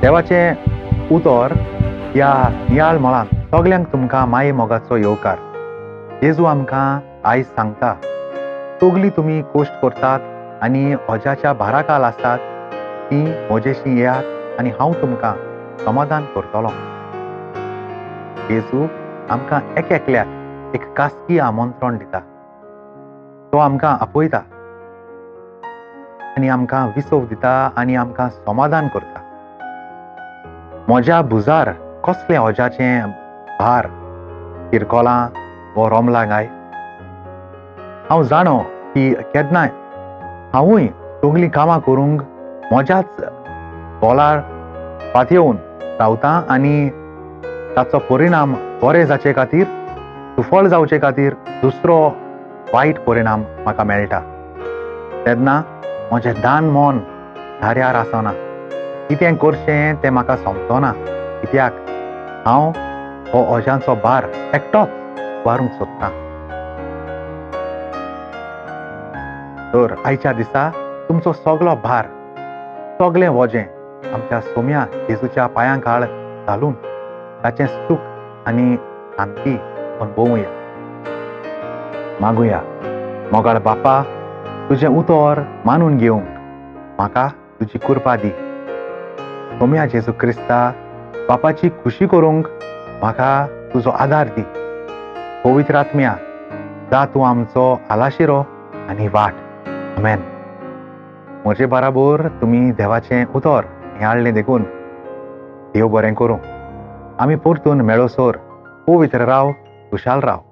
देवाचें उतर ह्या नियाळ मळान सगल्यांक तुमकां माये मोगाचो येवकार. जेजू आमकां आयज सांगता, सगलीं तुमी कोश्ट करतात आनी ओजाच्या भाराखाल आसात ती म्हजेशी येयात आनी हांव तुमकां समाधान करतलों. जेजू आमकां एकल्याक एक खासगी आमंत्रण दिता. तो आमकां आपयता आनी आमकां विसव दिता आनी आमकां समाधान करता. म्हज्या भुजार कसलें ओजाचें भार, तिरकोलां वो रोमलां काय? हांव जाणो की केन्नाय हांवूय सगलीं कामां करूंक म्हज्याच बोलार पातयेवन रावतां आनी ताचो परिणाम बरें जाचे खातीर, सुफळ जावचे खातीर दुसरो वायट परिणाम म्हाका मेळटा. तेन्ना म्हजें दान मन धाऱ्यार आसना. कितें करचें तें म्हाका समजना, कित्याक हांव हो ओजांचो भार एकटोच व्हरूंक सोदतां. तर आयच्या दिसा तुमचो सगलो भार, सगलें वजें आमच्या सोम्या जेजूच्या पांयां काळ घालून ताचें सूख आनी शांती अणभवुया. मागुया. मोगाळ बापा, तुजें उतर मानून घेवंक म्हाका तुजी कृपा दी. सोम्या जेजू क्रिस्ता, बापाची खुशी करूंक म्हाका तुजो आदार दी. पवित्र आत्म्या, जा तूं आमचो आलाशिरो आनी वाट. आमेन. म्हजे बराबर तुमी देवाचें उतर नियाळ्ळें देखून देव बरें करूं. आमी परतून मेळोसर पवित्र राव, खुशाल राव.